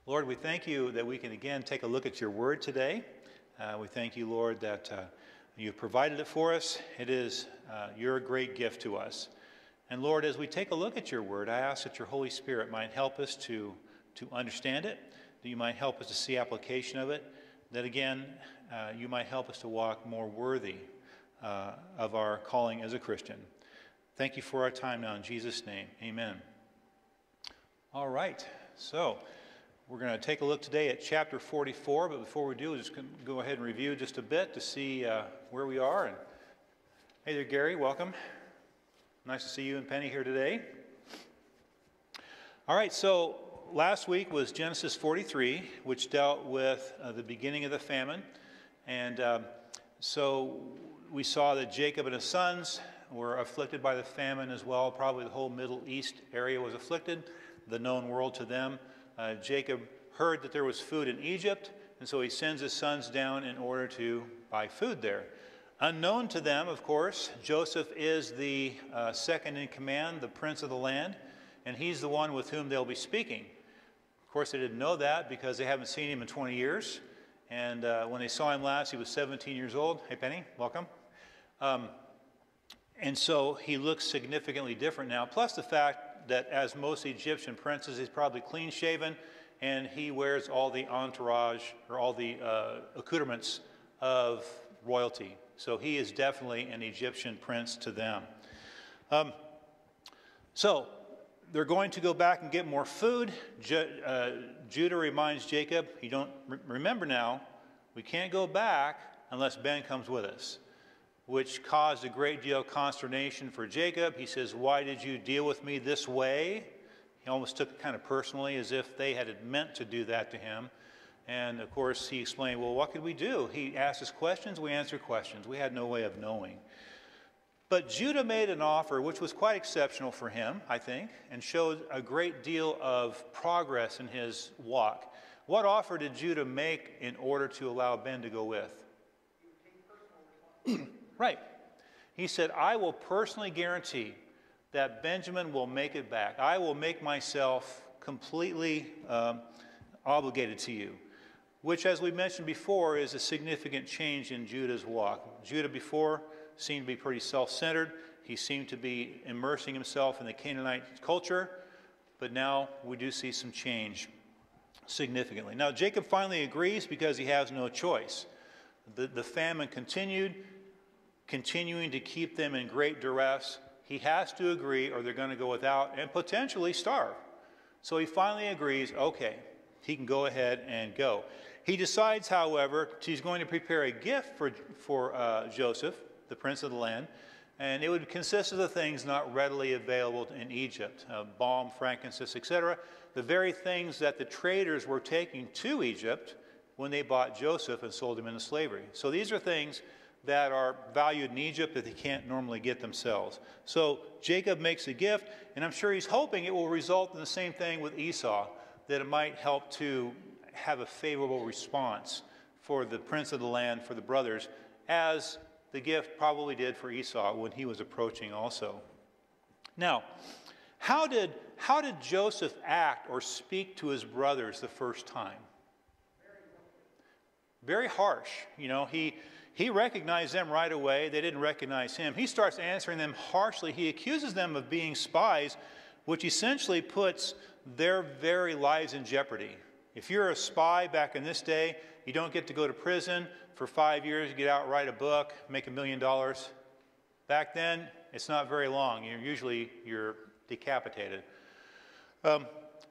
Lord, we thank you that we can again take a look at your word today. We thank you, Lord, that you've provided it for us. It is your great gift to us. And Lord, as we take a look at your word, I ask that your Holy Spirit might help us to understand it, that you might help us to see application of it, that again, you might help us to walk more worthy of our calling as a Christian. Thank you for our time now in Jesus' name. Amen. All right, so we're going to take a look today at chapter 44, but before we do, we're just going to go ahead and review just a bit to see where we are. And hey there, Gary, welcome. Nice to see you and Penny here today. All right, so last week was Genesis 43, which dealt with the beginning of the famine. And so we saw that Jacob and his sons were afflicted by the famine as well. Probably the whole Middle East area was afflicted, the known world to them. Jacob heard that there was food in Egypt, and so he sends his sons down in order to buy food there. Unknown to them, of course, Joseph is the second in command, the prince of the land, and he's the one with whom they'll be speaking. Of course, they didn't know that because they haven't seen him in 20 years. And when they saw him last, he was 17 years old. Hey, Penny, welcome. And so he looks significantly different now, plus the fact that as most Egyptian princes, he's probably clean-shaven, and he wears all the entourage or all the accoutrements of royalty. So he is definitely an Egyptian prince to them. So they're going to go back and get more food. Judah reminds Jacob, you don't remember now, we can't go back unless Ben comes with us, which caused a great deal of consternation for Jacob. He says, why did you deal with me this way? He almost took it kind of personally, as if they had meant to do that to him. And of course, he explained, well, what could we do? He asked us questions, we answered questions. We had no way of knowing. But Judah made an offer which was quite exceptional for him, I think, and showed a great deal of progress in his walk. What offer did Judah make in order to allow Ben to go with? Right. He said, I will personally guarantee that Benjamin will make it back. I will make myself completely obligated to you, which, as we mentioned before, is a significant change in Judah's walk. Judah before seemed to be pretty self-centered. He seemed to be immersing himself in the Canaanite culture, but now we do see some change significantly. Now, Jacob finally agrees because he has no choice. The famine continuing to keep them in great duress. He has to agree or they're going to go without and potentially starve. So he finally agrees, okay, he can go ahead and go. He decides, however, he's going to prepare a gift for Joseph, the prince of the land, and it would consist of the things not readily available in Egypt, balm, frankincense, etc., the very things that the traders were taking to Egypt when they bought Joseph and sold him into slavery. So these are things that are valued in Egypt that they can't normally get themselves. So Jacob makes a gift, and I'm sure he's hoping it will result in the same thing with Esau, that it might help to have a favorable response for the prince of the land, for the brothers, as the gift probably did for Esau when he was approaching also. Now, how did Joseph act or speak to his brothers the first time? Very harsh. You know, he recognized them right away. They didn't recognize him. He starts answering them harshly. He accuses them of being spies, which essentially puts their very lives in jeopardy. If you're a spy back in this day, you don't get to go to prison for 5 years, get out, write a book, make $1 million. Back then, it's not very long. You're decapitated.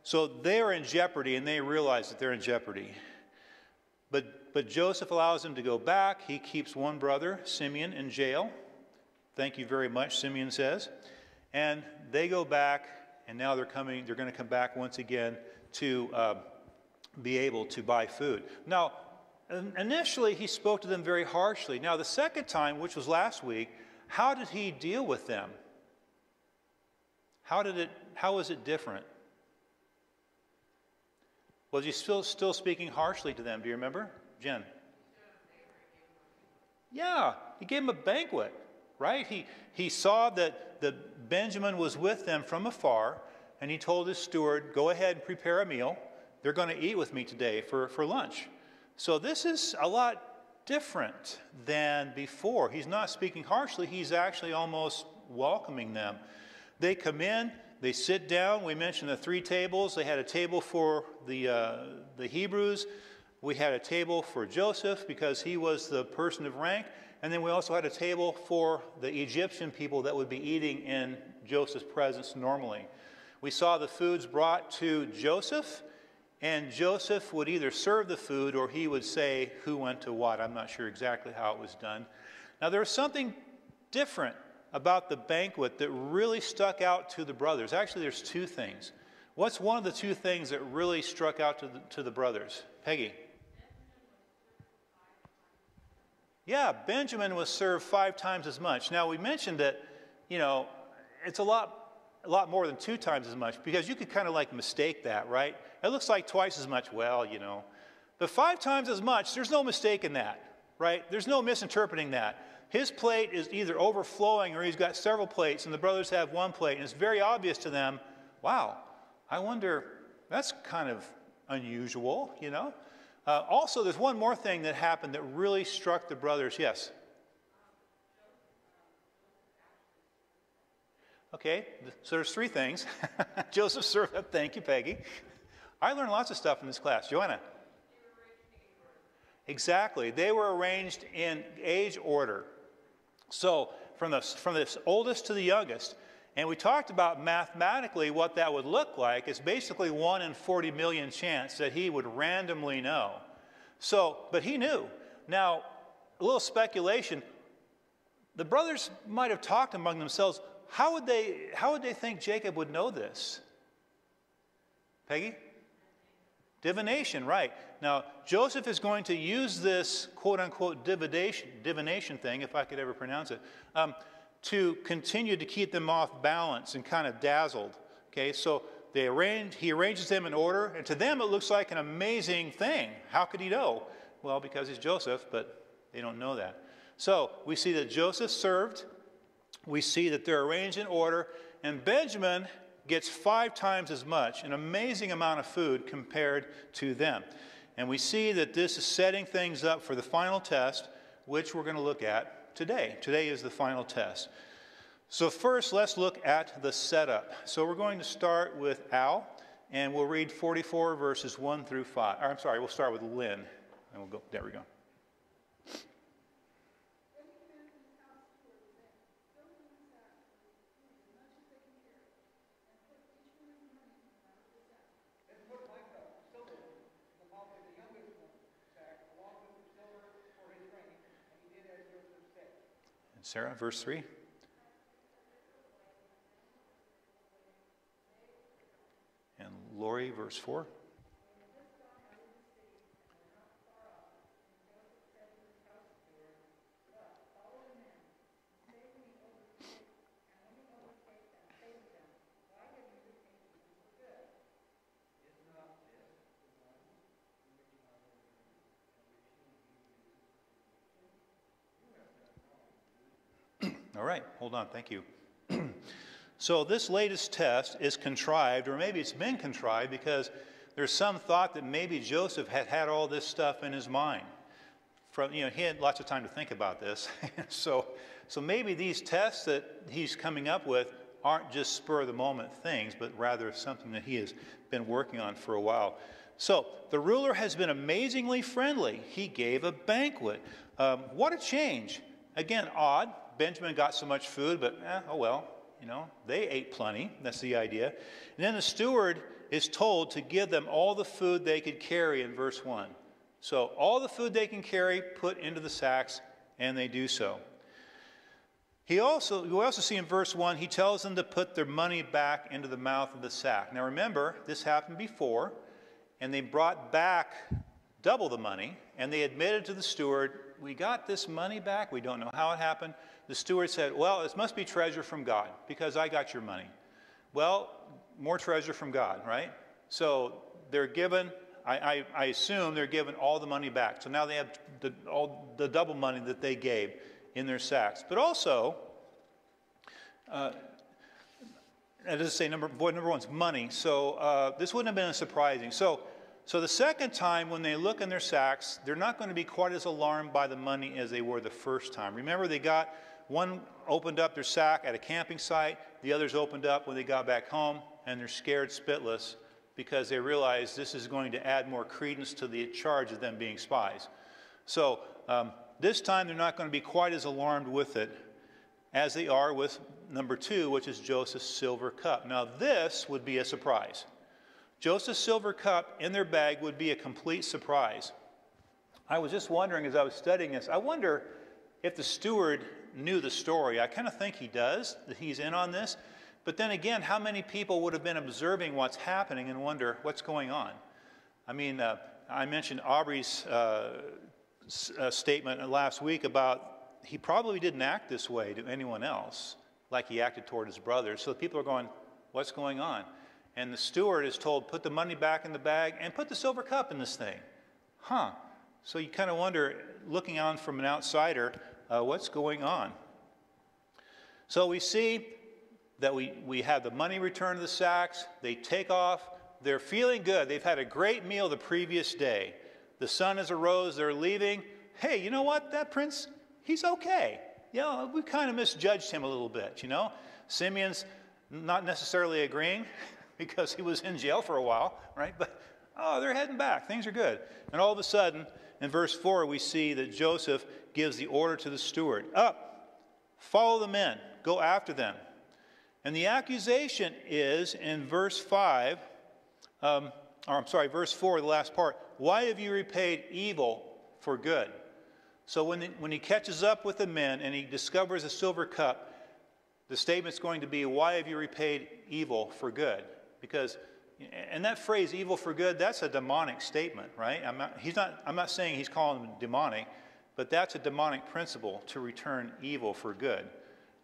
So they're in jeopardy, and they realize that they're in jeopardy. But Joseph allows them to go back. He keeps one brother, Simeon, in jail. Thank you very much, Simeon says. And they go back, and now they're going to come back once again to be able to buy food. Now, initially, he spoke to them very harshly. Now, the second time, which was last week, how did he deal with them? How was it different? Was he still speaking harshly to them? Do you remember, Jen? Yeah, he gave them a banquet, right? He saw that Benjamin was with them from afar, and he told his steward, go ahead and prepare a meal. they're going to eat with me today for lunch. So this is a lot different than before. He's not speaking harshly. He's actually almost welcoming them. They come in, they sit down. We mentioned the 3 tables. They had a table for the Hebrews. We had a table for Joseph because he was the person of rank. And then we also had a table for the Egyptian people that would be eating in Joseph's presence normally. We saw the foods brought to Joseph, and Joseph would either serve the food or he would say who went to what. I'm not sure exactly how it was done. Now, there was something different about the banquet that really stuck out to the brothers. Actually, there's 2 things. What's one of the 2 things that really struck out to the brothers? Peggy? Yeah, Benjamin was served 5 times as much. Now, we mentioned that, it's a lot more than 2 times as much, because you could kind of like mistake that, right? It looks like twice as much. Well, But 5 times as much, there's no mistake in that, right? There's no misinterpreting that. His plate is either overflowing or he's got several plates, and the brothers have 1 plate, and it's very obvious to them, wow, I wonder, that's kind of unusual, Also, there's one more thing that happened that really struck the brothers. Yes? Okay, so there's 3 things. Joseph served up. Thank you, Peggy. I learned lots of stuff in this class. Joanna? Exactly. They were arranged in age order. So from the oldest to the youngest. And we talked about mathematically what that would look like. It's basically 1 in 40 million chance that he would randomly know. So, but he knew. Now, a little speculation. The brothers might have talked among themselves. How would they think Jacob would know this? Peggy? Divination, right. Now, Joseph is going to use this quote-unquote divination thing, if I could ever pronounce it, to continue to keep them off balance and kind of dazzled. Okay, so he arranges them in order, and to them it looks like an amazing thing. How could he know? Well, because he's Joseph, but they don't know that. So we see that Joseph served. We see that they're arranged in order, and Benjamin gets 5 times as much, an amazing amount of food compared to them. And we see that this is setting things up for the final test, which we're going to look at today. Today is the final test. So first, let's look at the setup. So we're going to start with Al, and we'll read 44 verses 1 through 5. Or, I'm sorry, we'll start with Lynn, and we'll go. There we go. Sarah, verse 3. And Lori, verse 4. All right, hold on, thank you. So this latest test is contrived, or maybe it's been contrived, because there's some thought that maybe Joseph had all this stuff in his mind. He had lots of time to think about this. So maybe these tests that he's coming up with aren't just spur-of-the-moment things, but rather something that he has been working on for a while. So the ruler has been amazingly friendly. He gave a banquet. What a change. Again, odd. Benjamin got so much food, but oh well, they ate plenty. That's the idea. And then the steward is told to give them all the food they could carry in verse 1. So all the food they can carry, put into the sacks, and they do so. We also see in verse 1, he tells them to put their money back into the mouth of the sack. Now remember, this happened before, and they brought back double the money, and they admitted to the steward, we got this money back, we don't know how it happened. The steward said, well, this must be treasure from God, because I got your money. Well, more treasure from God, right? So they're given, I assume they're given all the money back. So now they have all the double money that they gave in their sacks. But also, that doesn't say number one is money. So this wouldn't have been surprising. So So the second time, when they look in their sacks, they're not going to be quite as alarmed by the money as they were the first time. Remember, one opened up their sack at a camping site, the others opened up when they got back home, and they're scared spitless because they realize this is going to add more credence to the charge of them being spies. So this time, they're not going to be quite as alarmed with it as they are with number 2, which is Joseph's silver cup. Now, this would be a surprise. Joseph's silver cup in their bag would be a complete surprise. I was just wondering as I was studying this, I wonder if the steward knew the story. I kind of think he does, that he's in on this. But then again, how many people would have been observing what's happening and wonder what's going on? I mean, I mentioned Aubrey's statement last week about he probably didn't act this way to anyone else like he acted toward his brothers. So people are going, what's going on? And the steward is told, put the money back in the bag and put the silver cup in this thing. So you kind of wonder, looking on from an outsider, what's going on? So we see that we have the money returned to the sacks. They take off. They're feeling good. They've had a great meal the previous day. The sun has arose. They're leaving. Hey, you know what? That prince, he's okay. We kind of misjudged him a little bit, Simeon's not necessarily agreeing, because he was in jail for a while, right? But, they're heading back. Things are good. And all of a sudden, in verse 4, we see that Joseph gives the order to the steward. Up, follow the men, go after them. And the accusation is in verse 5, verse 4, the last part. Why have you repaid evil for good? So when he catches up with the men and he discovers a silver cup, the statement's going to be, why have you repaid evil for good? Because, and that phrase, evil for good, that's a demonic statement, right? I'm not saying he's calling them demonic, but that's a demonic principle, to return evil for good.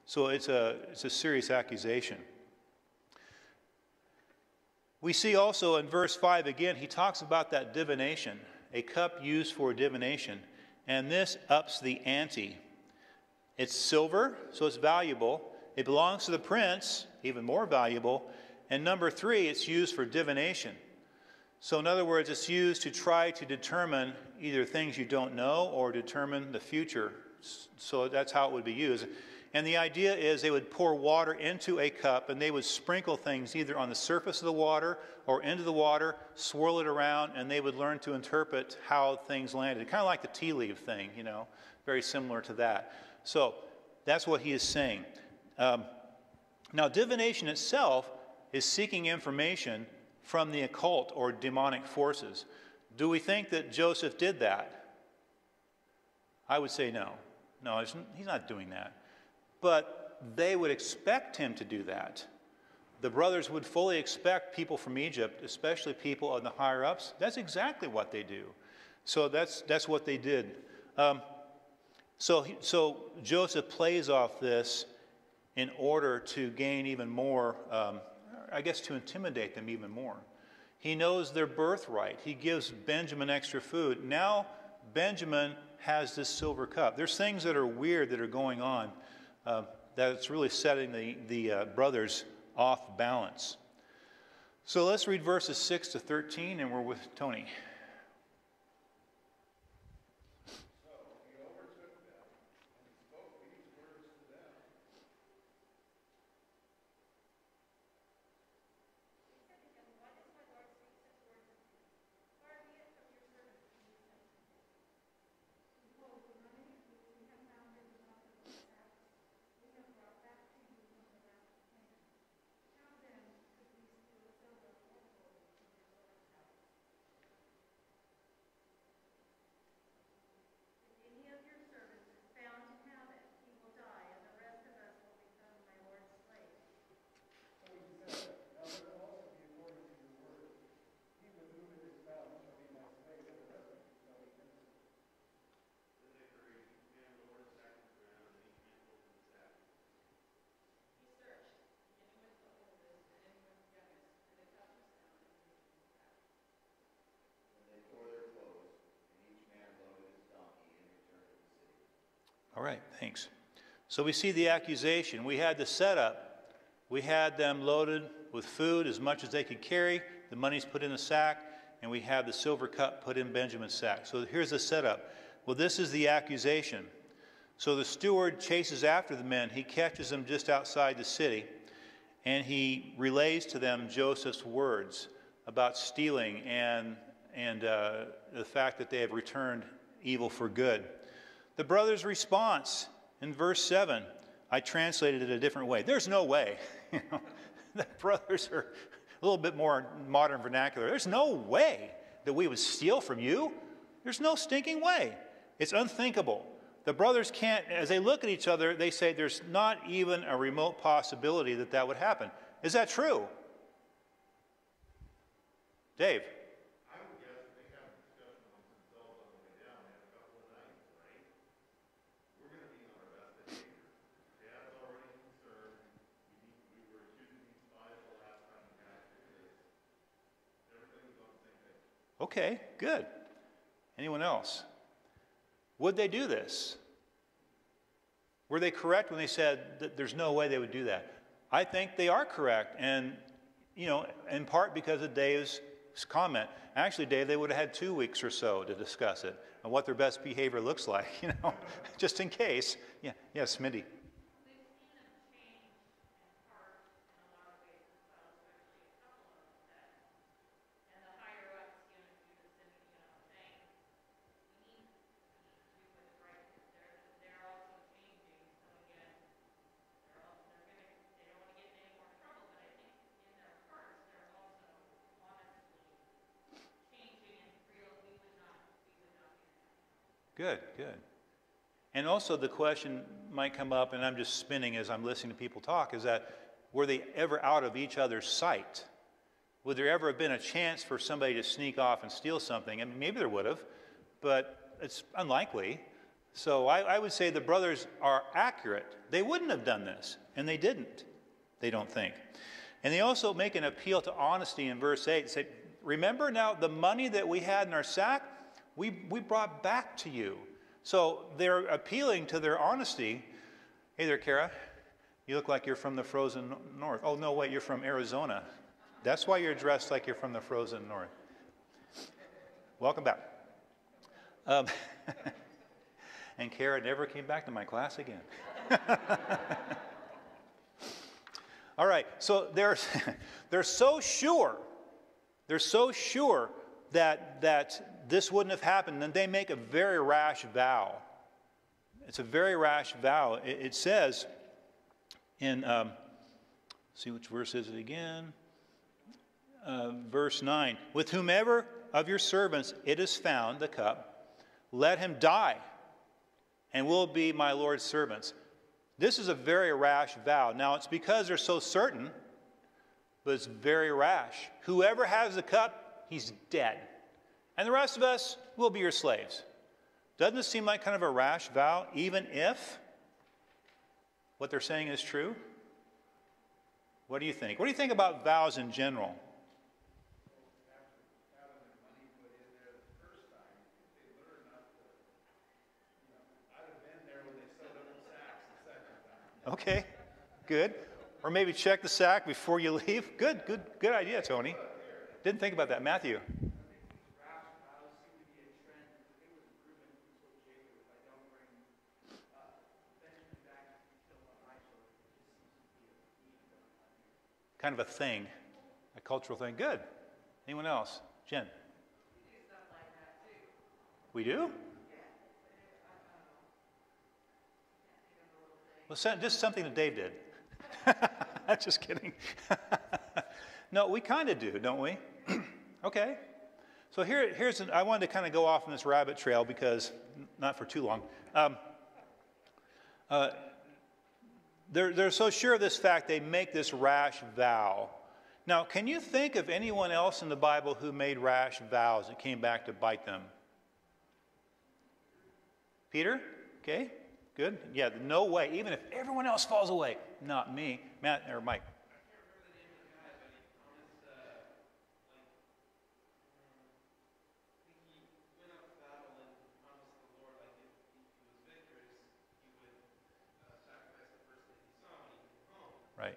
So it's a serious accusation. We see also in verse 5 again, he talks about that divination, a cup used for divination, and this ups the ante. It's silver, so it's valuable. It belongs to the prince, even more valuable. And number 3, it's used for divination. So in other words, it's used to try to determine either things you don't know or determine the future. So that's how it would be used. And the idea is they would pour water into a cup and they would sprinkle things either on the surface of the water or into the water, swirl it around, and they would learn to interpret how things landed. Kind of like the tea leaf thing, very similar to that. So that's what he is saying. Now, divination itself is seeking information from the occult or demonic forces. Do we think that Joseph did that? I would say no. No, he's not doing that. But they would expect him to do that. The brothers would fully expect people from Egypt, especially people on the higher-ups. That's exactly what they do. So that's what they did. So Joseph plays off this in order to gain even more, to intimidate them even more. He knows their birthright. He gives Benjamin extra food. Now Benjamin has this silver cup. There's things that are weird that are going on that it's really setting the brothers off balance. So let's read verses 6 to 13, and we're with Tony. All right, thanks. So we see the accusation. We had the setup. We had them loaded with food as much as they could carry. The money's put in a sack. and we have the silver cup put in Benjamin's sack. So here's the setup. Well, this is the accusation. So the steward chases after the men. He catches them just outside the city, and he relays to them Joseph's words about stealing and the fact that they have returned evil for good. The brothers' response in verse 7, I translated it a different way. There's no way. The brothers are a little bit more modern vernacular. There's no way that we would steal from you. There's no stinking way. It's unthinkable. The brothers can't, as they look at each other, they say there's not even a remote possibility that that would happen. Is that true? Dave? I would guess they have a discussion amongst themselves on the way down. They have a couple of nights, right? We're going to be on our best behavior. Dad's already concerned. We were accusing these spies the last time we got to this. Everything was on the same page. Okay, good. Anyone else? Would they do this? Were they correct when they said that there's no way they would do that? I think they are correct, and, in part because of Dave's comment. Actually, Dave, they would have had 2 weeks or so to discuss it and what their best behavior looks like, just in case. Yeah, yes, Mindy. Good, good. And also the question might come up, and I'm just spinning as I'm listening to people talk, is that were they ever out of each other's sight? Would there ever have been a chance for somebody to sneak off and steal something? I mean, maybe there would have, but it's unlikely. So I would say the brothers are accurate. They wouldn't have done this, and they didn't, they don't think. And they also make an appeal to honesty in verse 8. They say, remember now the money that we had in our sack? We brought back to you. So they're appealing to their honesty. Hey there, Kara. You look like you're from the frozen north. Oh, no, wait, you're from Arizona. That's why you're dressed like you're from the frozen north. Welcome back. And Kara never came back to my class again. All right, so they're so sure. They're so sure that this wouldn't have happened, and they make a very rash vow. It's a very rash vow. It says in, see which verse is it again? Verse 9. With whomever of your servants it is found, the cup, let him die, and will be my Lord's servants. This is a very rash vow. Now, it's because they're so certain, but it's very rash. Whoever has the cup, he's dead. And the rest of us will be your slaves. Doesn't this seem like kind of a rash vow, even if what they're saying is true? What do you think? What do you think about vows in general? Okay, good. Or maybe check the sack before you leave. Good idea, Tony. Didn't think about that. Matthew. Kind of a thing, a cultural thing. Good. Anyone else? Jen. We do stuff like that too. We do? Well, just something that Dave did. Just kidding. No, we kind of do, don't we? Okay. So I wanted to kind of go off on this rabbit trail because, not for too long. They're so sure of this fact, they make this rash vow. Now, can you think of anyone else in the Bible who made rash vows that came back to bite them? Peter? Okay, good. Yeah, no way. Even if everyone else falls away, not me. Matt or Mike? Right.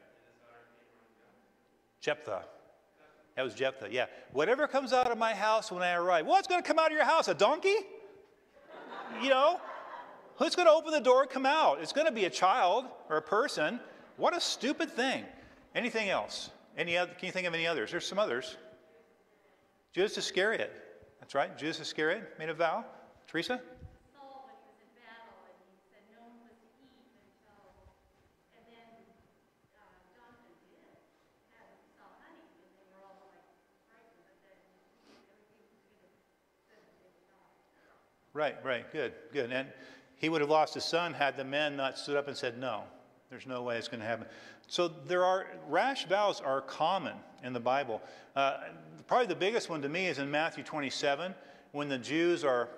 Jephthah. That was Jephthah, yeah. Whatever comes out of my house when I arrive. What's going to come out of your house? A donkey? You know? Who's going to open the door and come out? It's going to be a child or a person. What a stupid thing. Anything else? Any other? Can you think of any others? There's some others. Judas Iscariot. That's right. Judas Iscariot made a vow. Teresa? Saul, when he was in battle, and he said no one was to eat until, and then Jonathan did have Saul honey, and they were all like frightened, but then everything was going to said that they would die. Right. Good. And he would have lost his son had the men not stood up and said, no, there's no way it's going to happen. So rash vows are common in the Bible. Probably the biggest one to me is in Matthew 27, when the Jews are,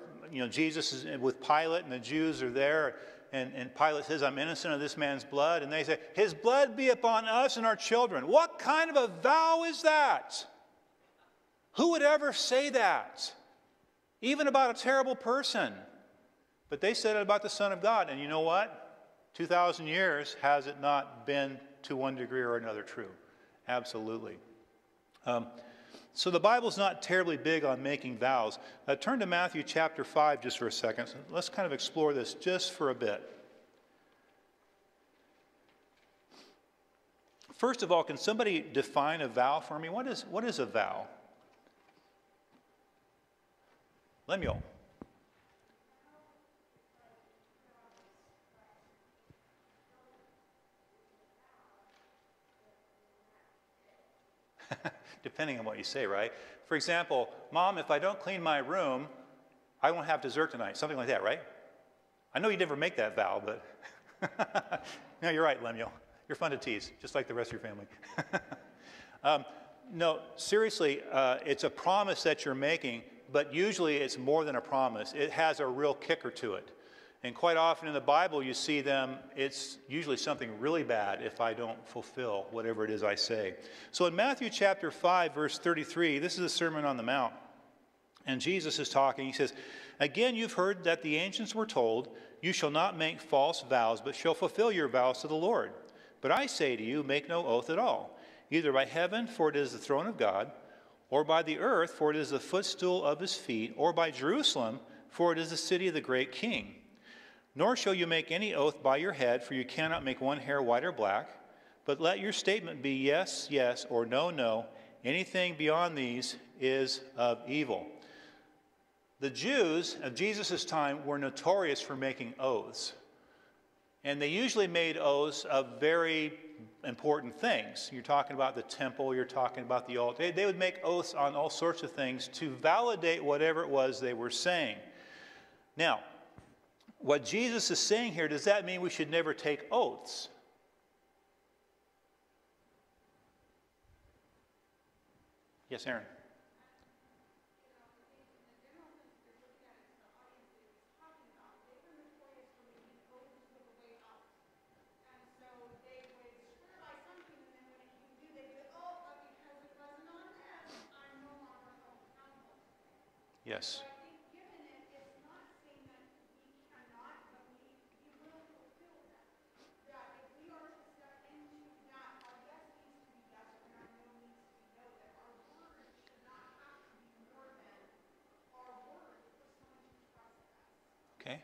Jesus is with Pilate, and the Jews are there, and Pilate says, I'm innocent of this man's blood. And they say, his blood be upon us and our children. What kind of a vow is that? Who would ever say that? Even about a terrible person. But they said it about the Son of God. And you know what? 2,000 years has it not been to one degree or another true? Absolutely. So the Bible's not terribly big on making vows. Turn to Matthew chapter 5 just for a second. Let's kind of explore this just for a bit. First of all, can somebody define a vow for me? What is a vow? Lemuel. Depending on what you say, right? For example, Mom, if I don't clean my room, I won't have dessert tonight. Something like that, right? I know you never make that vow, but no, you're right, Lemuel. You're fun to tease, just like the rest of your family. No, seriously, it's a promise that you're making, but usually it's more than a promise. It has a real kicker to it. And quite often in the Bible, you see them, it's usually something really bad if I don't fulfill whatever it is I say. So in Matthew chapter 5, verse 33, this is the Sermon on the Mount. And Jesus is talking. He says, again, you've heard that the ancients were told, you shall not make false vows, but shall fulfill your vows to the Lord. But I say to you, make no oath at all, either by heaven, for it is the throne of God, or by the earth, for it is the footstool of his feet, or by Jerusalem, for it is the city of the great king. Nor shall you make any oath by your head, for you cannot make one hair white or black, but let your statement be yes, yes, or no, no. Anything beyond these is of evil. The Jews of Jesus' time were notorious for making oaths. And they usually made oaths of very important things. You're talking about the temple, you're talking about the altar. They would make oaths on all sorts of things to validate whatever it was they were saying. Now, what Jesus is saying here, does that mean we should never take oaths? Yes, Aaron. Yes. Okay.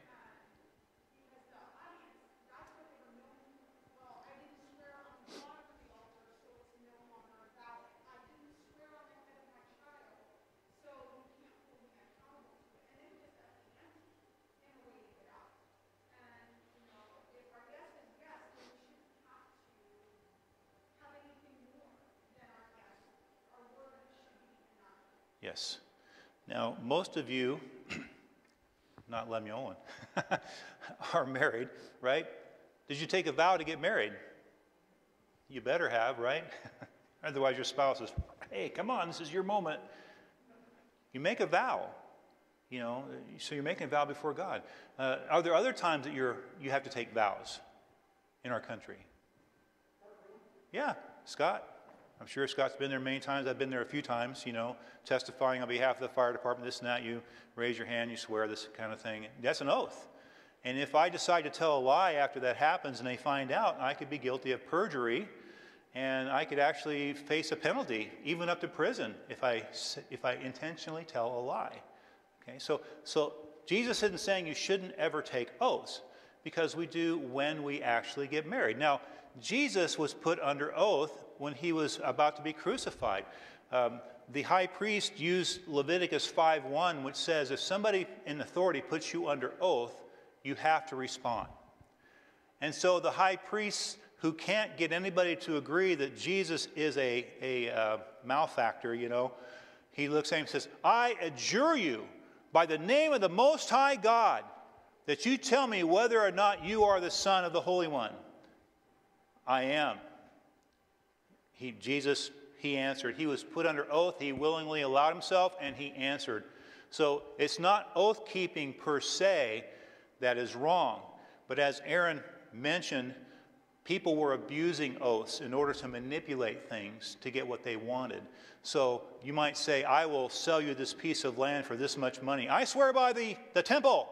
Yes. Now, most of you, not Lemuel, are married, right? Did you take a vow to get married? You better have, right? Otherwise your spouse is, hey, come on, this is your moment. You make a vow, so you're making a vow before God. Are there other times that you have to take vows in our country? Yeah, Scott. I'm sure Scott's been there many times. I've been there a few times, testifying on behalf of the fire department, this and that. You raise your hand, you swear, this kind of thing. That's an oath. And if I decide to tell a lie after that happens and they find out, I could be guilty of perjury. and I could actually face a penalty, even up to prison, if I intentionally tell a lie. Okay, so Jesus isn't saying you shouldn't ever take oaths, because we do when we actually get married. Now, Jesus was put under oath when he was about to be crucified. The high priest used Leviticus 5:1, which says if somebody in authority puts you under oath, you have to respond. And so the high priest, who can't get anybody to agree that Jesus is a malefactor, he looks at him and says, I adjure you by the name of the Most High God that you tell me whether or not you are the Son of the Holy One. I am. Jesus answered. He was put under oath. He willingly allowed himself, and he answered. So it's not oath-keeping per se that is wrong. But as Aaron mentioned, people were abusing oaths in order to manipulate things to get what they wanted. So you might say, I will sell you this piece of land for this much money. I swear by the temple.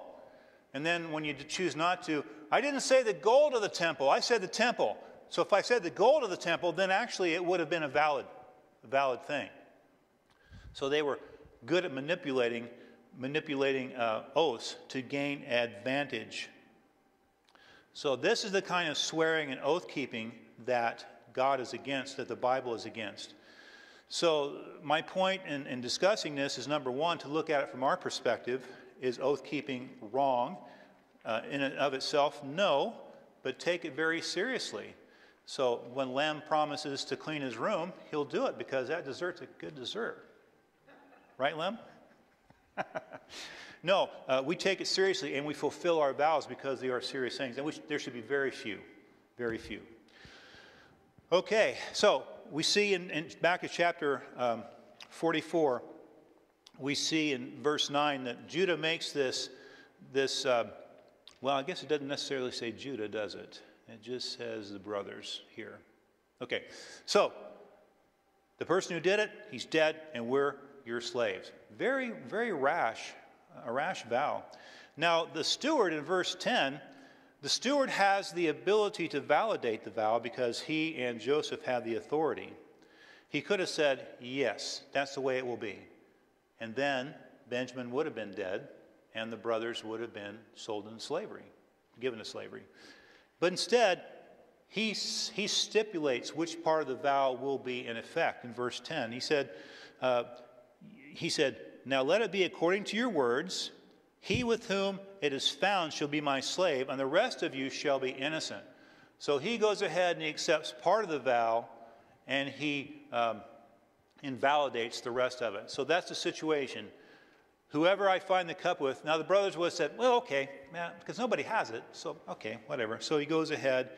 And then when you choose not to, I didn't say the gold of the temple. I said the temple. So if I said the gold of the temple, then actually it would have been a valid thing. So they were good at manipulating oaths to gain advantage. So this is the kind of swearing and oath-keeping that God is against, that the Bible is against. So my point in discussing this is, number one, to look at it from our perspective. Is oath-keeping wrong in and of itself? No, but take it very seriously. So when Lem promises to clean his room, he'll do it because that dessert's a good dessert. Right, Lem? No, we take it seriously and we fulfill our vows because they are serious things. And there should be very few. Very few. Okay, so we see back at chapter 44, we see in verse 9 that Judah makes this well, I guess it doesn't necessarily say Judah, does it? It just says the brothers here. Okay, so the person who did it, he's dead, and we're your slaves. Very, very rash, a rash vow. Now, the steward in verse 10, the steward has the ability to validate the vow because he and Joseph had the authority. He could have said, yes, that's the way it will be. And then Benjamin would have been dead, and the brothers would have been sold into slavery, given to slavery. But instead, he stipulates which part of the vow will be in effect in verse 10. He said, now let it be according to your words. He with whom it is found shall be my slave, and the rest of you shall be innocent. So he goes ahead and he accepts part of the vow, and he invalidates the rest of it. So that's the situation. Whoever I find the cup with, now the brothers would have said, well, okay, because nobody has it, so okay, whatever. So he goes ahead,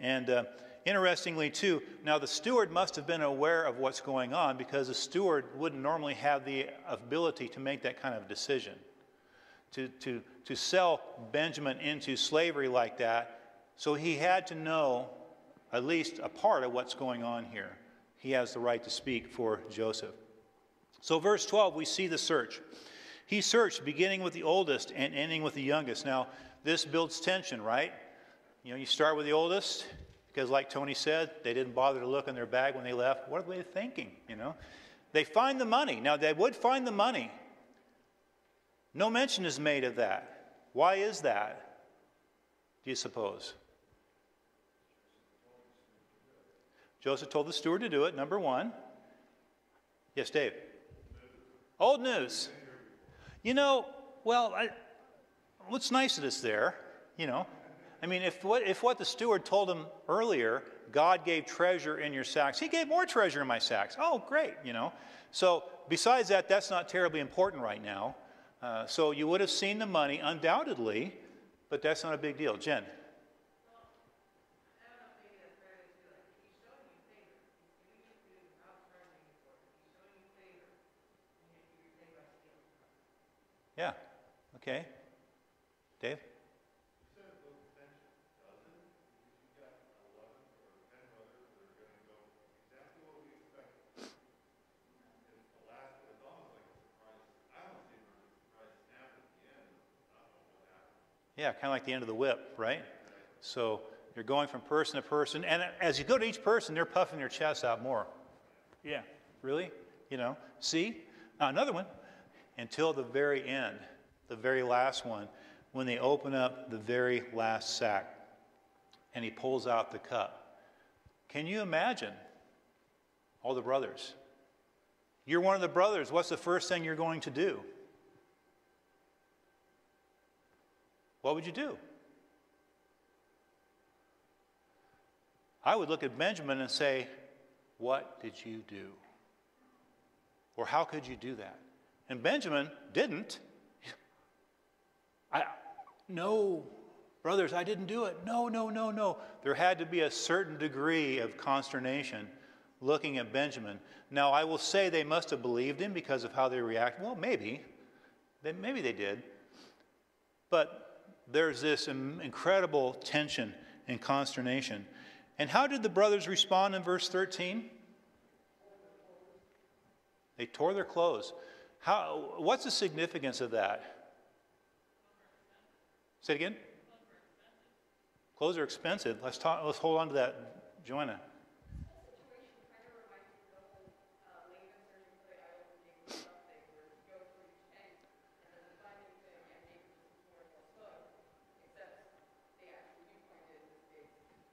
and interestingly too, now the steward must have been aware of what's going on because the steward wouldn't normally have the ability to make that kind of decision. To sell Benjamin into slavery like that, so he had to know at least a part of what's going on here. He has the right to speak for Joseph. So verse 12, we see the search. He searched, beginning with the oldest and ending with the youngest. Now, this builds tension, right? You know, you start with the oldest, because like Tony said, they didn't bother to look in their bag when they left. What are they thinking, you know? They find the money. Now, they would find the money. No mention is made of that. Why is that, do you suppose? Joseph told the steward to do it, number one. Yes, Dave? Old news. You know, well, what's nice that it's there, you know. I mean, if what the steward told him earlier, God gave treasure in your sacks, he gave more treasure in my sacks. Oh, great, you know. So besides that, that's not terribly important right now. So you would have seen the money, undoubtedly, but that's not a big deal. Jen? Yeah. Okay. Dave? Yeah, kind of like the end of the whip, right? So They're going from person to person. And as you go to each person, they're puffing their chests out more. Yeah, really? See? Another one. Until the very end, the very last one, when they open up the very last sack and he pulls out the cup. Can you imagine all the brothers? You're one of the brothers. What's the first thing you're going to do? What would you do? I would look at Benjamin and say, what did you do? Or how could you do that? And Benjamin didn't. No, brothers, I didn't do it. No. There had to be a certain degree of consternation looking at Benjamin. Now, I will say they must have believed him because of how they reacted. Well, maybe. Maybe they did. But there's this incredible tension and consternation. And how did the brothers respond in verse 13? They tore their clothes. What's the significance of that? Say it again. Clothes are expensive. Let's hold on to that, Joanna.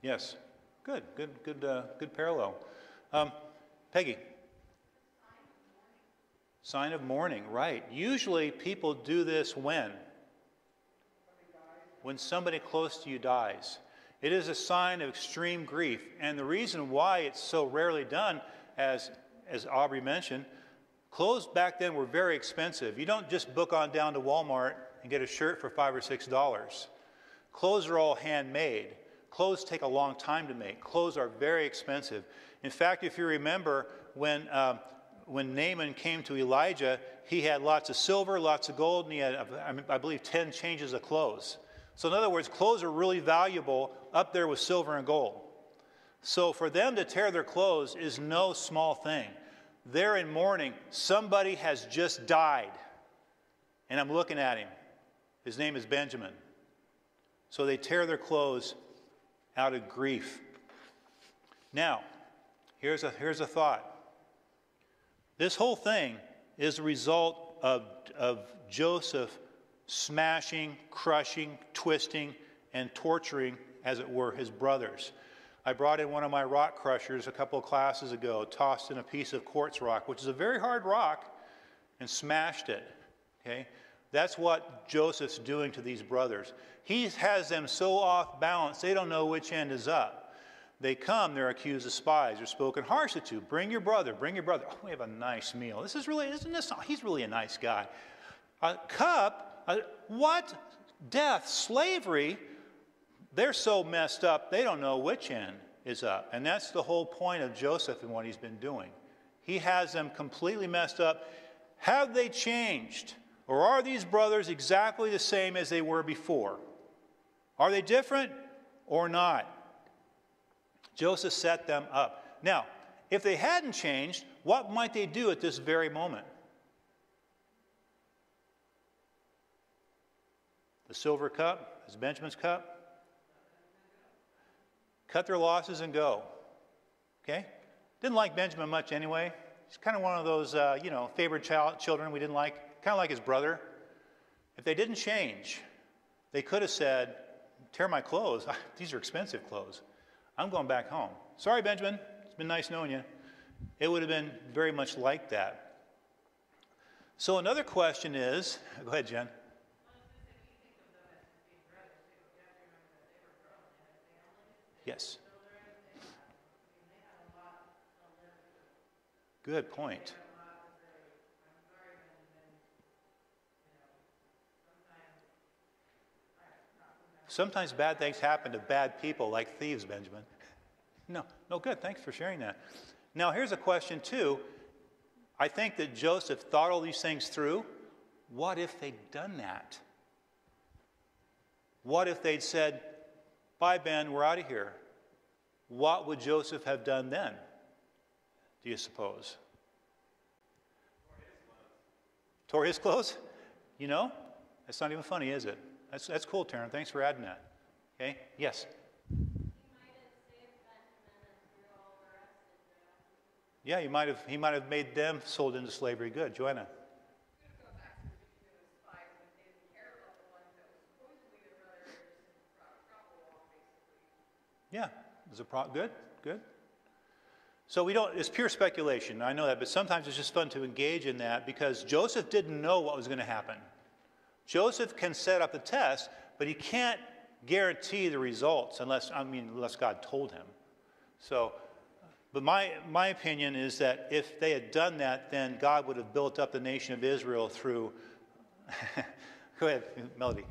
Yes. Good parallel. Peggy. Sign of mourning, right. Usually people do this when? When somebody close to you dies. It is a sign of extreme grief. And the reason why it's so rarely done, as Aubrey mentioned, clothes back then were very expensive. You don't just book on down to Walmart and get a shirt for $5 or $6. Clothes are all handmade. Clothes take a long time to make. Clothes are very expensive. In fact, if you remember, when Naaman came to Elijah, he had lots of silver, lots of gold, and he had, I believe, 10 changes of clothes. So in other words, clothes are really valuable up there with silver and gold. So for them to tear their clothes is no small thing. They're in mourning. Somebody has just died. And I'm looking at him. His name is Benjamin. So they tear their clothes out of grief. Now, here's a thought. This whole thing is a result of Joseph smashing, crushing, twisting, and torturing, as it were, his brothers. I brought in one of my rock crushers a couple of classes ago, tossed in a piece of quartz rock, which is a very hard rock, and smashed it. Okay? That's what Joseph's doing to these brothers. He has them so off balance, they don't know which end is up. They come, they're accused of spies. They're spoken harshly to. Bring your brother, bring your brother. Oh, we have a nice meal. He's really a nice guy. A cup, what? Death, slavery. They're so messed up, they don't know which end is up. And that's the whole point of Joseph and what he's been doing. He has them completely messed up. Have they changed? Or are these brothers exactly the same as they were before? Are they different or not? Joseph set them up. Now, if they hadn't changed, what might they do at this very moment? The silver cup is Benjamin's cup. Cut their losses and go. Okay? Didn't like Benjamin much anyway. He's kind of one of those, favorite children we didn't like. Kind of like his brother. If they didn't change, they could have said, tear my clothes. These are expensive clothes. I'm going back home. Sorry, Benjamin. It's been nice knowing you. It would have been very much like that. So another question is, go ahead, Jen. Yes. Good point. Sometimes bad things happen to bad people like thieves, Benjamin. No, good. Thanks for sharing that. Now, here's a question, too. I think that Joseph thought all these things through. What if they'd done that? What if they'd said, bye, Ben, we're out of here? What would Joseph have done then, do you suppose? Tore his clothes? You know, that's not even funny, is it? That's cool, Taryn. Thanks for adding that. Okay? Yes? Yeah, he might have made them sold into slavery. Good, Joanna. Yeah, there's a problem. Good, good. So we don't, it's pure speculation, I know that, but sometimes it's just fun to engage in that because Joseph didn't know what was going to happen. Joseph can set up the test, but he can't guarantee the results unless God told him. So, but my opinion is that if they had done that, then God would have built up the nation of Israel through, go ahead, Melody.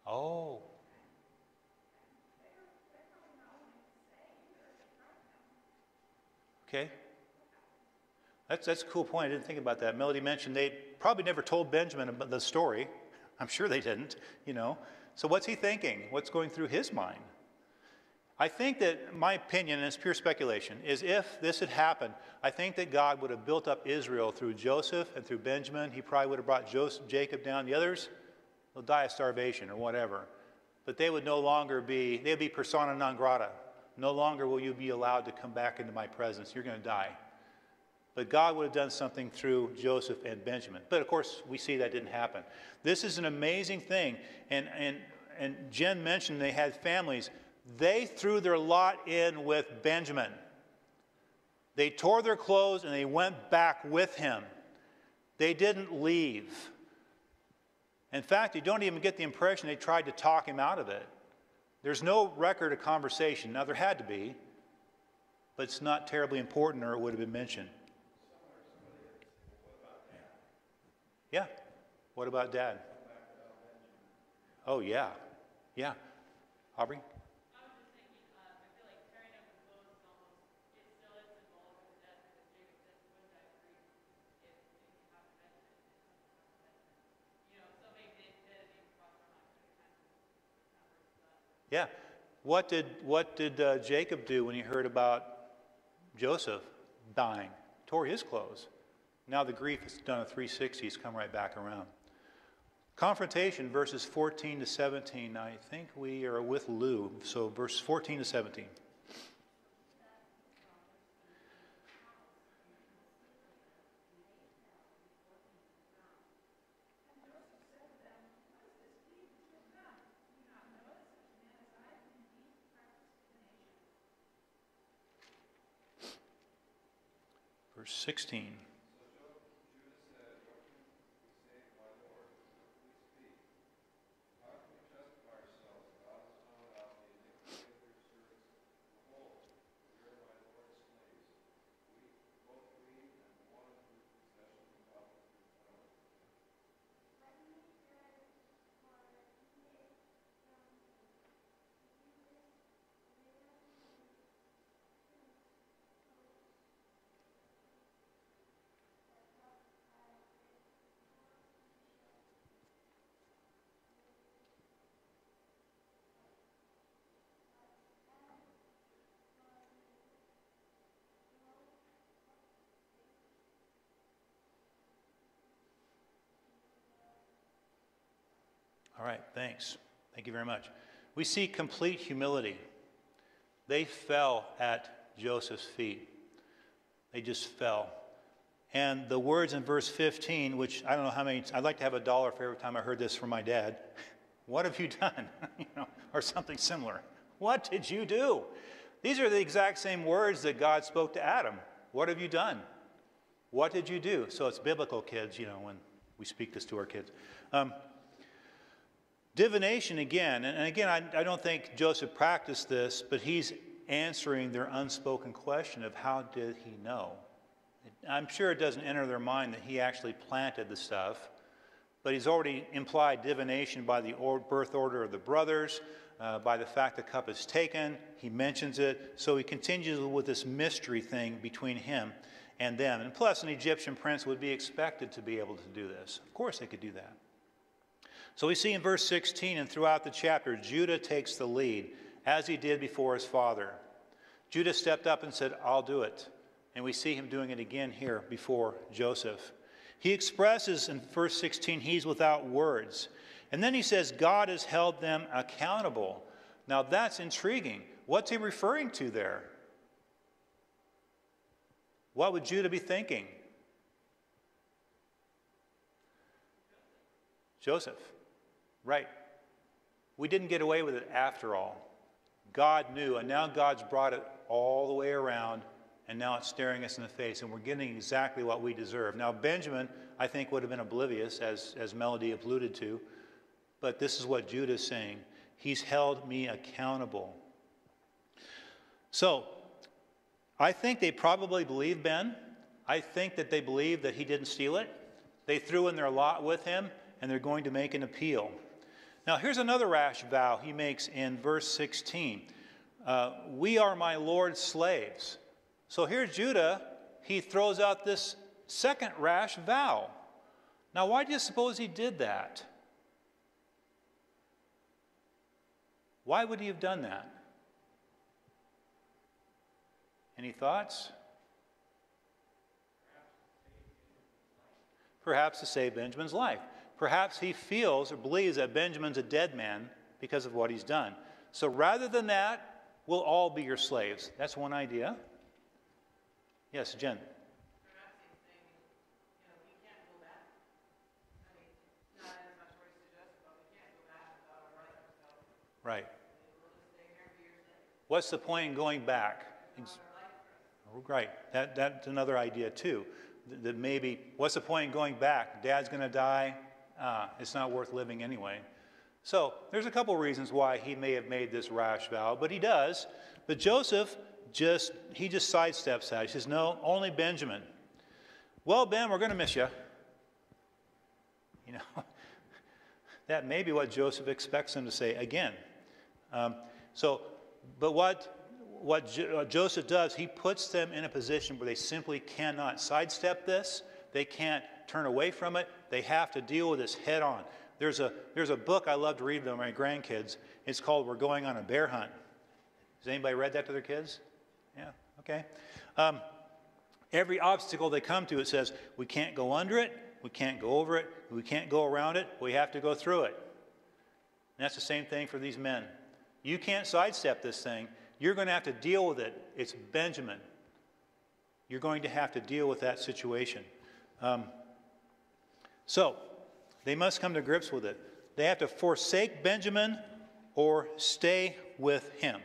Oh. Okay. That's a cool point. I didn't think about that. Melody mentioned they probably never told Benjamin about the story. I'm sure they didn't, So what's he thinking? What's going through his mind? I think that my opinion, and it's pure speculation, is if this had happened, I think that God would have built up Israel through Joseph and through Benjamin. He probably would have brought Jacob down. The others, they'll die of starvation or whatever. But they would no longer be, they'd be persona non grata. No longer will you be allowed to come back into my presence. You're going to die. But God would have done something through Joseph and Benjamin. But of course, we see that didn't happen. This is an amazing thing. And Jen mentioned they had families. They threw their lot in with Benjamin. They tore their clothes and they went back with him. They didn't leave. In fact, you don't even get the impression they tried to talk him out of it. There's no record of conversation. Now, there had to be, but it's not terribly important or it would have been mentioned. Yeah. What about Dad? Oh, yeah. Yeah. Aubrey? Yeah. What did Jacob do when he heard about Joseph dying? Tore his clothes. Now the grief has done a 360. He's come right back around. Confrontation, verses 14 to 17. I think we are with Lou. So verse 14 to 17. Verse 16. All right, thanks. Thank you very much. We see complete humility. They fell at Joseph's feet. They just fell. And the words in verse 15, which I don't know how many, I'd like to have $1 for every time I heard this from my dad. What have you done? Or something similar. What did you do? These are the exact same words that God spoke to Adam. What have you done? What did you do? So it's biblical, kids, when we speak this to our kids. Divination again, and again, I don't think Joseph practiced this, but he's answering their unspoken question of how did he know? I'm sure it doesn't enter their mind that he actually planted the stuff, but he's already implied divination by the birth order of the brothers, by the fact the cup is taken. He mentions it, so he continues with this mystery thing between him and them. And plus, an Egyptian prince would be expected to be able to do this. Of course they could do that. So we see in verse 16 and throughout the chapter, Judah takes the lead, as he did before his father. Judah stepped up and said, I'll do it. And we see him doing it again here before Joseph. He expresses in verse 16, he's without words. And then he says, God has held them accountable. Now that's intriguing. What's he referring to there? What would Judah be thinking? Joseph. Right. We didn't get away with it after all. God knew, and now God's brought it all the way around, and now it's staring us in the face, and we're getting exactly what we deserve. Now, Benjamin, I think, would have been oblivious, as Melody alluded to, but this is what Judah is saying. He's held me accountable. So, I think they probably believe Ben. I think that they believe that he didn't steal it. They threw in their lot with him, and they're going to make an appeal. Now, here's another rash vow he makes in verse 16. We are my Lord's slaves. So here's Judah. He throws out this second rash vow. Now, why do you suppose he did that? Why would he have done that? Any thoughts? Perhaps to save Benjamin's life. Perhaps he feels or believes that Benjamin's a dead man because of what he's done. So rather than that, we'll all be your slaves. That's one idea. Yes, Jen. Perhaps he's saying, we can't go back. I mean, not as much what he suggests, but we can't go back without our right ourselves. Right. We'll just stay here for your sake. What's the point in going back? Right. That's another idea too. That maybe, what's the point in going back? Dad's going to die. It's not worth living anyway. So there's a couple reasons why he may have made this rash vow, but he does. But Joseph just sidesteps that. He says, no, only Benjamin. Well, Ben, we're going to miss you. That may be what Joseph expects him to say again. But what Joseph does, he puts them in a position where they simply cannot sidestep this. They can't turn away from it. They have to deal with this head on. There's a book I love to read to my grandkids. It's called We're Going on a Bear Hunt. Has anybody read that to their kids? Yeah, okay. Every obstacle they come to, it says, we can't go under it, we can't go over it, we can't go around it, we have to go through it. And that's the same thing for these men. You can't sidestep this thing. You're going to have to deal with it. It's Benjamin. You're going to have to deal with that situation. So, they must come to grips with it. They have to forsake Benjamin or stay with him.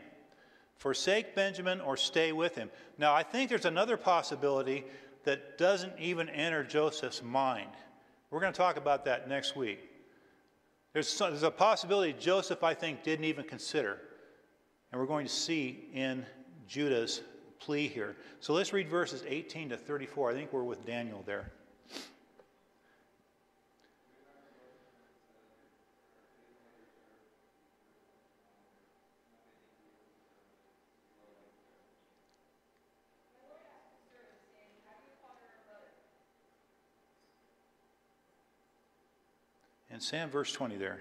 Forsake Benjamin or stay with him. Now, I think there's another possibility that doesn't even enter Joseph's mind. We're going to talk about that next week. There's a possibility Joseph, I think, didn't even consider. And we're going to see in Judah's plea here. So let's read verses 18 to 34. I think we're with Daniel there. And Sam, verse 20 there.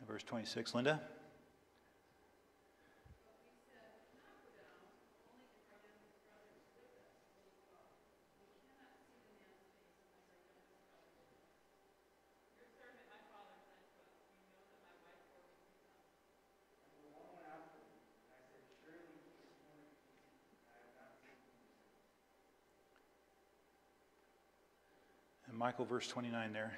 Verse 26, Linda. And Michael, verse 29 there.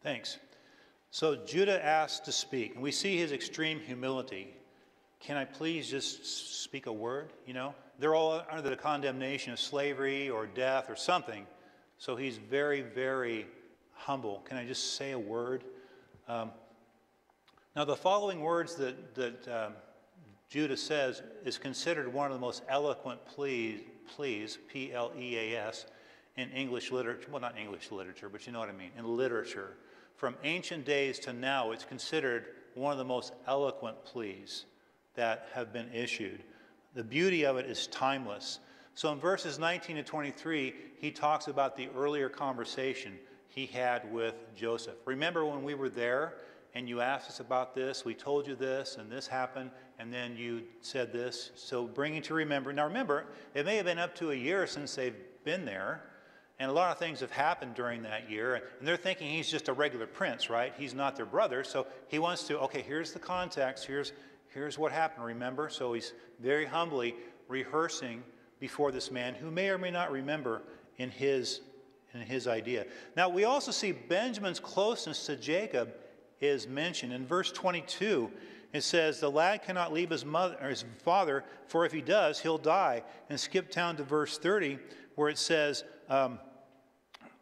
Thanks. So Judah asked to speak, and we see his extreme humility. Can I please just speak a word? You know, they're all under the condemnation of slavery or death or something. So he's very, very humble. Can I just say a word? Now, the following words that Judah says is considered one of the most eloquent pleas, P-L-E-A-S, in English literature. Well, not English literature, but you know what I mean. In literature. From ancient days to now, it's considered one of the most eloquent pleas that have been issued. The beauty of it is timeless. So in verses 19 to 23, he talks about the earlier conversation he had with Joseph. Remember when we were there and you asked us about this, we told you this, and this happened, and then you said this. So bringing to remember. Now remember, it may have been up to a year since they've been there, and a lot of things have happened during that year, and they're thinking he's just a regular prince, right? He's not their brother, so he wants to, okay, here's the context, here's what happened, remember? So he's very humbly rehearsing before this man who may or may not remember in his idea. Now, we also see Benjamin's closeness to Jacob is mentioned. In verse 22, it says, the lad cannot leave his mother or his father, for if he does, he'll die. And skip down to verse 30, where it says,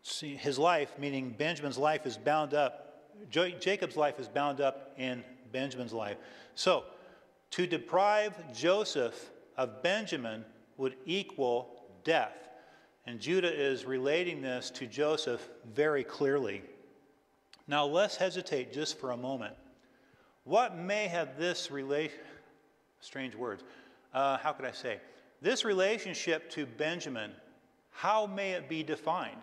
his life, meaning Benjamin's life, is bound up. Jacob's life is bound up in Benjamin's life. So, to deprive Joseph of Benjamin would equal death. And Judah is relating this to Joseph very clearly. Now let's hesitate just for a moment. What may have this strange words, how could I say? This relationship to Benjamin, how may it be defined?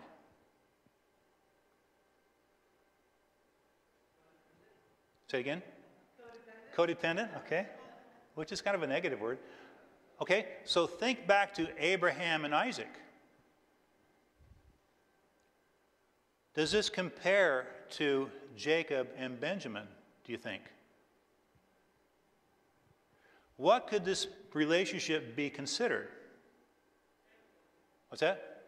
Say it again? Codependent, okay. Which is kind of a negative word. Okay, so think back to Abraham and Isaac. Does this compare to Jacob and Benjamin, do you think? What could this relationship be considered? What's that?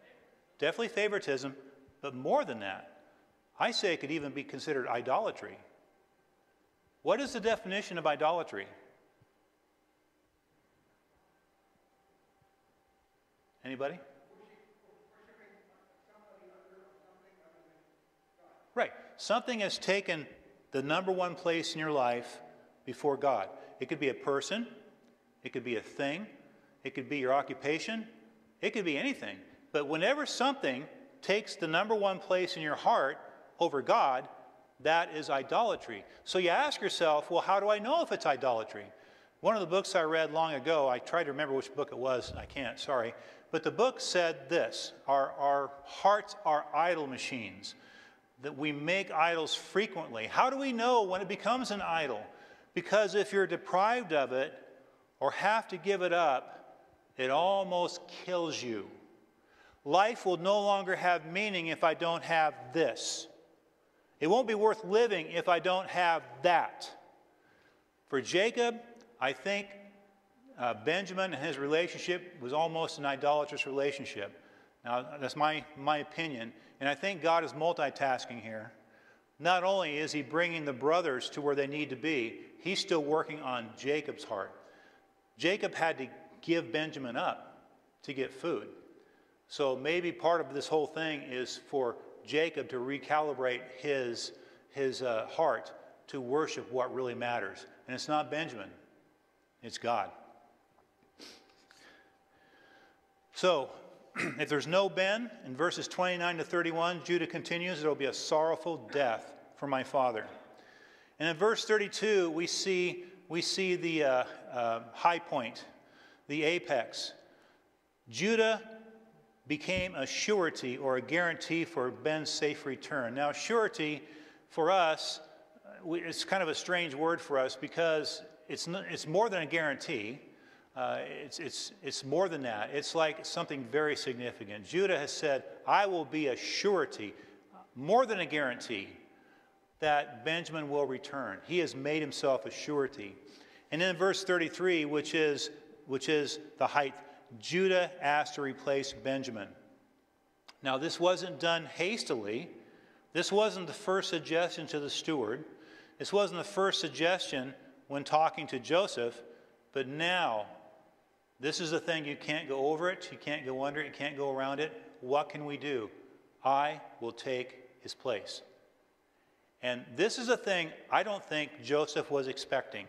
Definitely favoritism, but more than that, I say it could even be considered idolatry. What is the definition of idolatry? Anybody? Right. Something has taken the number one place in your life before God. It could be a person. It could be a thing. It could be your occupation. It could be anything. But whenever something takes the number one place in your heart over God, that is idolatry. So you ask yourself, well, how do I know if it's idolatry? One of the books I read long ago, I tried to remember which book it was. I can't, sorry. But the book said this: our hearts are idol machines, that we make idols frequently. How do we know when it becomes an idol? Because if you're deprived of it or have to give it up, it almost kills you. Life will no longer have meaning if I don't have this. It won't be worth living if I don't have that. For Jacob, I think Benjamin and his relationship was almost an idolatrous relationship. Now, that's my opinion. And I think God is multitasking here. Not only is he bringing the brothers to where they need to be, he's still working on Jacob's heart. Jacob had to give Benjamin up to get food. So maybe part of this whole thing is for Jacob to recalibrate his heart to worship what really matters. And it's not Benjamin, it's God. So, if there's no Ben, in verses 29 to 31, Judah continues, there will be a sorrowful death for my father. And in verse 32, we see the high point, the apex. Judah became a surety or a guarantee for Ben's safe return. Now, surety for us, it's kind of a strange word for us because it's more than a guarantee. It's more than that. It's like something very significant. Judah has said, I will be a surety, more than a guarantee, that Benjamin will return. He has made himself a surety. And then in verse 33, which is the height, Judah asked to replace Benjamin. Now, this wasn't done hastily. This wasn't the first suggestion to the steward. This wasn't the first suggestion when talking to Joseph. But now, this is the thing. You can't go over it. You can't go under it. You can't go around it. What can we do? I will take his place. And this is a thing I don't think Joseph was expecting.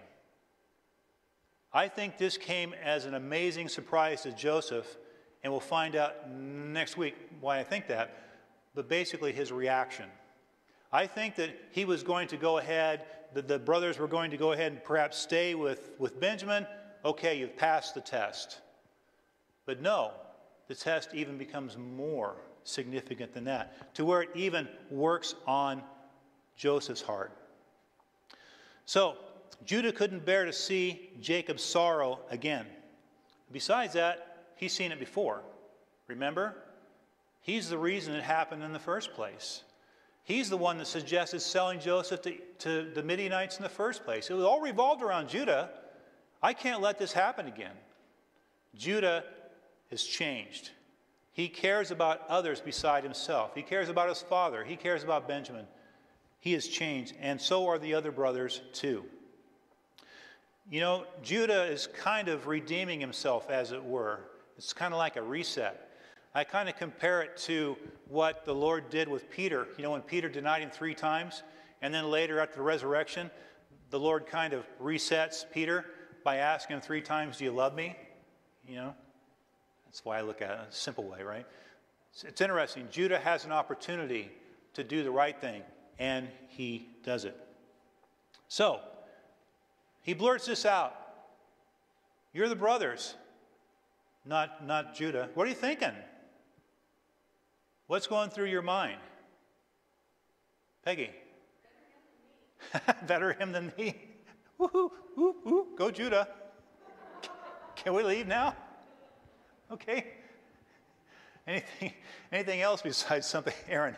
I think this came as an amazing surprise to Joseph, and we'll find out next week why I think that, but basically his reaction. I think that he was going to go ahead, the brothers were going to go ahead and perhaps stay with Benjamin. Okay, you've passed the test. But no, the test even becomes more significant than that, to where it even works on Joseph's heart. So, Judah couldn't bear to see Jacob's sorrow again. Besides that, he's seen it before. Remember? He's the reason it happened in the first place. He's the one that suggested selling Joseph to the Midianites in the first place. It was all revolved around Judah. I can't let this happen again. Judah has changed. He cares about others beside himself. He cares about his father. He cares about Benjamin. He has changed, and so are the other brothers too. You know, Judah is kind of redeeming himself, as it were. It's kind of like a reset. I kind of compare it to what the Lord did with Peter. You know, when Peter denied him 3 times, and then later at the resurrection, the Lord kind of resets Peter by asking him 3 times, do you love me? You know, that's why I look at it in a simple way, right? It's interesting. Judah has an opportunity to do the right thing, and he does it. So, he blurts this out. You're the brothers, not Judah. What are you thinking? What's going through your mind? Peggy? Better him than me. Woohoo, woo, woo. Go Judah. Can we leave now? Okay. Anything else besides something, Aaron?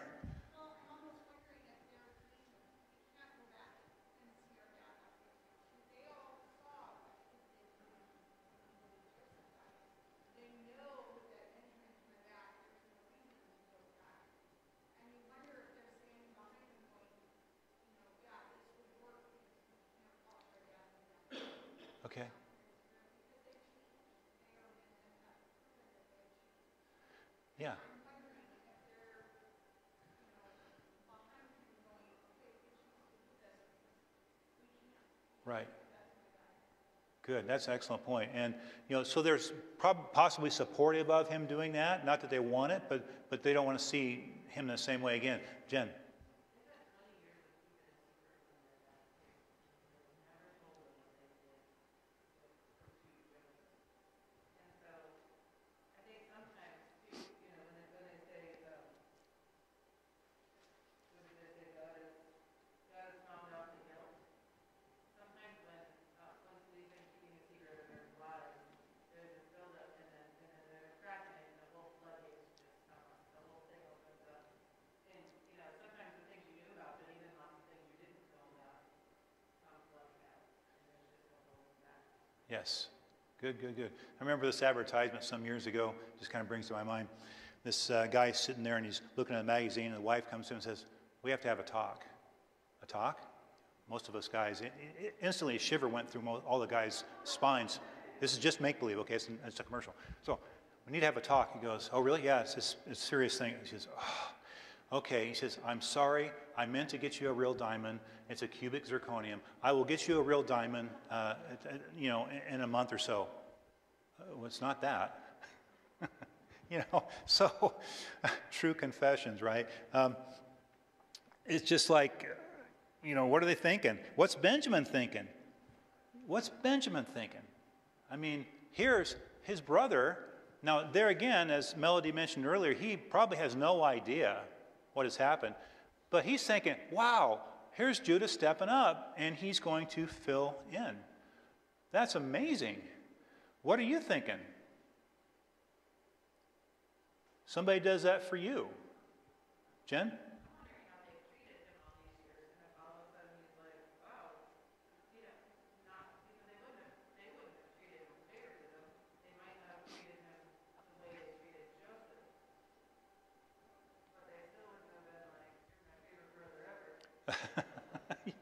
Okay. Yeah. Right. Good. That's an excellent point. And, you know, so there's possibly supportive of him doing that. Not that they want it, but they don't want to see him the same way again. Jen? Yes. Good. I remember this advertisement some years ago, just kind of brings to my mind. This guy's sitting there and he's looking at a magazine, and the wife comes to him and says, we have to have a talk. A talk? Most of us guys, instantly a shiver went through all the guys' spines. This is just make-believe, okay? It's a commercial. So, we need to have a talk. He goes, oh, really? Yeah, it's a serious thing. He says, oh, okay. He says, I'm sorry. I meant to get you a real diamond. It's a cubic zirconium. I will get you a real diamond, in a month or so. Well, it's not that. So true confessions, right? It's just like, what are they thinking? What's Benjamin thinking? I mean, here's his brother. Now, there again, as Melody mentioned earlier, he probably has no idea what has happened. But he's thinking, wow, here's Judah stepping up, and he's going to fill in. That's amazing. What are you thinking? Somebody does that for you. Jen?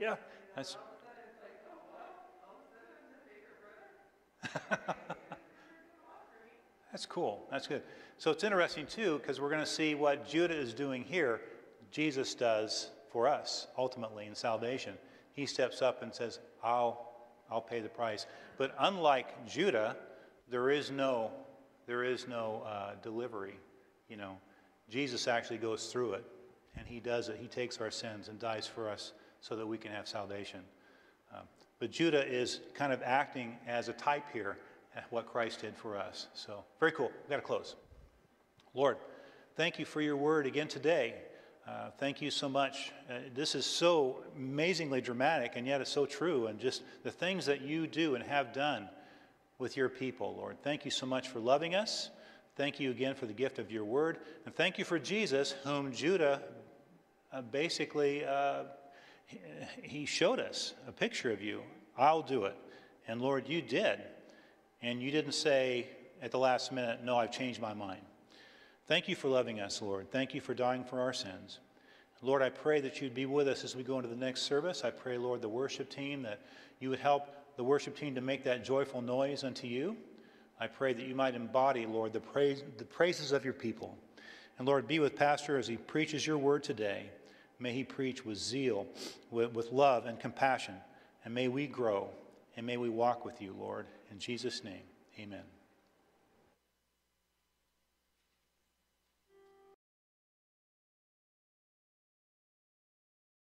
Yeah, that's. That's cool. That's good. So it's interesting, too, because we're going to see what Judah is doing here, Jesus does for us, ultimately, in salvation. He steps up and says, I'll pay the price. But unlike Judah, there is no delivery. You know, Jesus actually goes through it, and he does it. He takes our sins and dies for us so that we can have salvation. But Judah is kind of acting as a type here at what Christ did for us. So, very cool. We've got to close. Lord, thank you for your word again today. Thank you so much. This is so amazingly dramatic, and yet it's so true. And just the things that you do and have done with your people, Lord. Thank you so much for loving us. Thank you again for the gift of your word. And thank you for Jesus, whom Judah basically, he showed us a picture of you. I'll do it. And Lord, you did. And you didn't say at the last minute, no, I've changed my mind. Thank you for loving us, Lord. Thank you for dying for our sins. Lord, I pray that you'd be with us as we go into the next service. I pray, Lord, the worship team, that you would help the worship team to make that joyful noise unto you. I pray that you might embody, Lord, the praises of your people. And Lord, be with Pastor as he preaches your word today. May he preach with zeal, with love and compassion. And may we grow, and may we walk with you, Lord. In Jesus' name, amen.